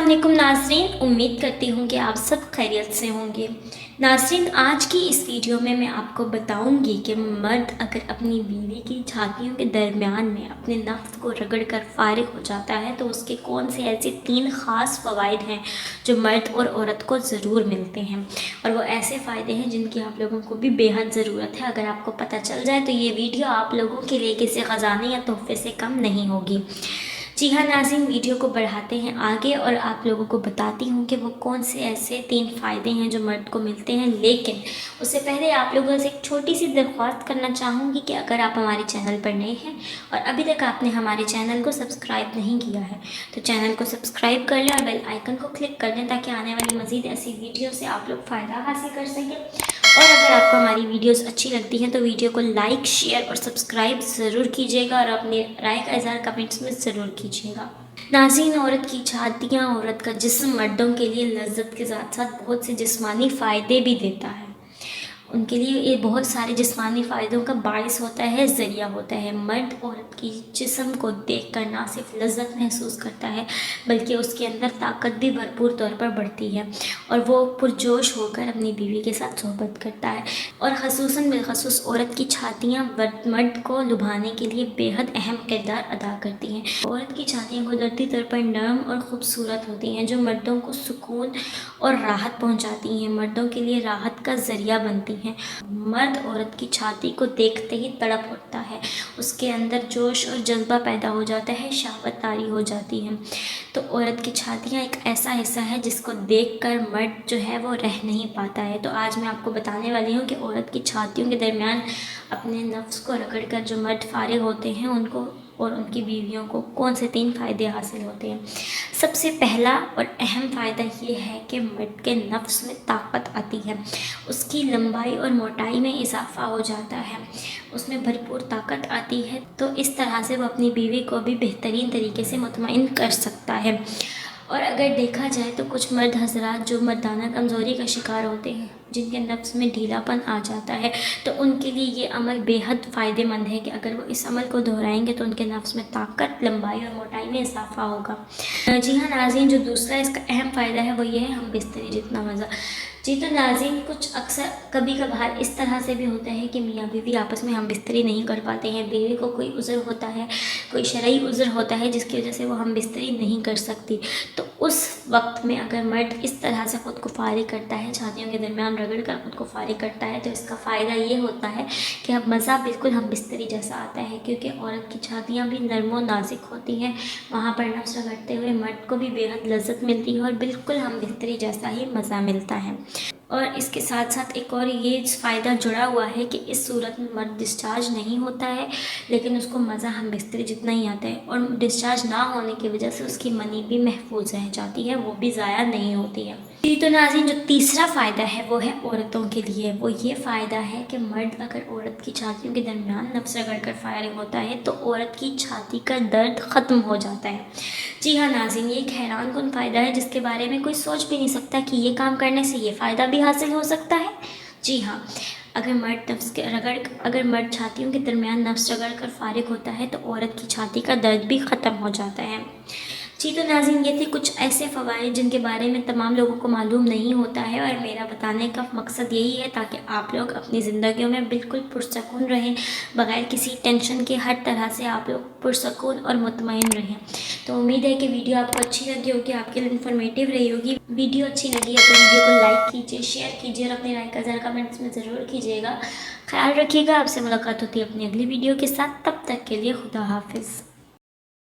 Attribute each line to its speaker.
Speaker 1: वालेकुम नाज़रीन, उम्मीद करती हूँ कि आप सब खैरियत से होंगे। नाज़रीन, आज की इस वीडियो में मैं आपको बताऊँगी कि मर्द अगर अपनी बीवी की छातियों के दरमियान में अपने नफ्स को रगड़ कर फ़ारिग हो जाता है तो उसके कौन से ऐसे 3 ख़ास फ़वाइद हैं जो मर्द और औरत को ज़रूर मिलते हैं। और वो ऐसे फ़ायदे हैं जिनकी आप लोगों को भी बेहद ज़रूरत है। अगर आपको पता चल जाए तो ये वीडियो आप लोगों के लिए किसी ख़जाने या तोहफ़े से कम नहीं होगी। जी हाँ नाज़रीन, वीडियो को बढ़ाते हैं आगे और आप लोगों को बताती हूँ कि वो कौन से ऐसे 3 फ़ायदे हैं जो मर्द को मिलते हैं। लेकिन उससे पहले आप लोगों से एक छोटी सी दरख्वास्त करना चाहूँगी कि अगर आप हमारे चैनल पर नए हैं और अभी तक आपने हमारे चैनल को सब्सक्राइब नहीं किया है तो चैनल को सब्सक्राइब कर लें और बेल आइकन को क्लिक कर दें ताकि आने वाली मज़ीद ऐसी वीडियो से आप लोग फ़ायदा हासिल कर सकें। और अगर आपको हमारी वीडियोस अच्छी लगती हैं तो वीडियो को लाइक, शेयर और सब्सक्राइब ज़रूर कीजिएगा और अपनी राय का इज़हार कमेंट्स में ज़रूर कीजिएगा। नाज़रीन, औरत की छातियाँ, औरत का जिस्म मर्दों के लिए लज्जत के साथ साथ बहुत से जिस्मानी फ़ायदे भी देता है। उनके लिए ये बहुत सारे जिस्मानी फ़ायदों का बाइस होता है, ज़रिया होता है। मर्द औरत की जिस्म को देखकर ना सिर्फ लज्जत महसूस करता है बल्कि उसके अंदर ताकत भी भरपूर तौर पर बढ़ती है और वो पुरजोश होकर अपनी बीवी के साथ सोहबत करता है। और ख़ुसूसन बिलख़ुसूस औरत की छातियाँ मर्द को लुभाने के लिए बेहद अहम किरदार अदा करती हैं। औरत की छातियाँ कुदरती तौर पर नरम और ख़ूबसूरत होती हैं जो मर्दों को सुकून और राहत पहुँचाती हैं, मर्दों के लिए राहत का ज़रिया बनती हैं। मर्द औरत की छाती को देखते ही तड़प उठता है, उसके अंदर जोश और जज्बा पैदा हो जाता है, शहवत तारी हो जाती है। तो औरत की छातियाँ एक ऐसा हिस्सा है जिसको देखकर मर्द जो है वो रह नहीं पाता है। तो आज मैं आपको बताने वाली हूँ कि औरत की छातियों के दरमियान अपने नफ्स को रगड़ कर जो मर्द फारिग होते हैं उनको और उनकी बीवियों को कौन से 3 फ़ायदे हासिल होते हैं। सबसे पहला और अहम फ़ायदा ये है कि मर्द के नफ्स में ताकत आती है, उसकी लंबाई और मोटाई में इजाफ़ा हो जाता है, उसमें भरपूर ताकत आती है। तो इस तरह से वो अपनी बीवी को भी बेहतरीन तरीके से मुतमईन कर सकता है। और अगर देखा जाए तो कुछ मर्द हज़रात जो मर्दाना कमज़ोरी का शिकार होते हैं, जिनके नफ्स में ढीलापन आ जाता है, तो उनके लिए ये अमल बेहद फ़ायदेमंद है कि अगर वो इस अमल को दोहराएंगे तो उनके नफ्स में ताकत, लंबाई और मोटाई में इजाफ़ा होगा। जी हाँ नाज़रीन, जो दूसरा इसका अहम फ़ायदा है वो ये है हम बिस्तरी जितना मज़ा। जी तो नाज़रीन, कुछ अक्सर कभी कभार इस तरह से भी होता है कि मियाँ बीवी आपस में हम बिस्तरी नहीं कर पाते हैं, बीवी को कोई उज़र होता है, कोई शरई उज़र होता है जिसकी वजह से वो हम बिस्तरी नहीं कर सकती। तो उस वक्त में अगर मर्द इस तरह से ख़ुद को फारिग करता है, छातियों के दरमियान रगड़ कर ख़ुद को फारिग करता है, तो इसका फ़ायदा ये होता है कि अब मज़ा बिल्कुल हम बिस्तरी जैसा आता है, क्योंकि औरत की छातियाँ भी नरम व नाजुक होती हैं। वहाँ पर नफ्स रगड़ते हुए मर्द को भी बेहद लज्जत मिलती है और बिल्कुल हम बिस्तरी जैसा ही मज़ा मिलता है। और इसके साथ साथ एक और ये फ़ायदा जुड़ा हुआ है कि इस सूरत में मर्द डिस्चार्ज नहीं होता है, लेकिन उसको मज़ा हम बिस्तरी जितना ही आता है। और डिस्चार्ज ना होने की वजह से उसकी मनी भी महफूज रह जाती है, वो भी ज़ाया नहीं होती है। जी तो नाज़रीन, जो तीसरा फ़ायदा है वो है औरतों के लिए। वो ये फ़ायदा है कि मर्द अगर औरत की छातियों के दरमियान नफ्स रगड़ कर फारिग होता है तो औरत की छाती का दर्द ख़त्म हो जाता है। जी हाँ नाज़रीन, ये एक हैरानकुन फ़ायदा है जिसके बारे में कोई सोच भी नहीं सकता कि ये काम करने से ये फ़ायदा भी हासिल हो सकता है। जी हाँ, अगर मर्द छातियों के दरमियान नफ्स रगड़ कर फारिग होता है तो औरत की छाती का दर्द भी ख़त्म हो जाता है। जी तो नाज़रीन, ये थे कुछ ऐसे फ़वाइद जिनके बारे में तमाम लोगों को मालूम नहीं होता है और मेरा बताने का मकसद यही है ताकि आप लोग अपनी ज़िंदगियों में बिल्कुल पुरसकून रहें, बग़ैर किसी टेंशन के हर तरह से आप लोग पुरसकून और मुतमईन रहें। तो उम्मीद है कि वीडियो आपको अच्छी लगी होगी, आपके लिए इन्फॉर्मेटिव रही होगी। वीडियो अच्छी लगी है तो वीडियो को लाइक कीजिए, शेयर कीजिए और अपनी राय का ज़रा कमेंट्स में ज़रूर कीजिएगा। ख्याल रखिएगा। आपसे मुलाकात होती है अपनी अगली वीडियो के साथ, तब तक के लिए खुदा हाफिज़।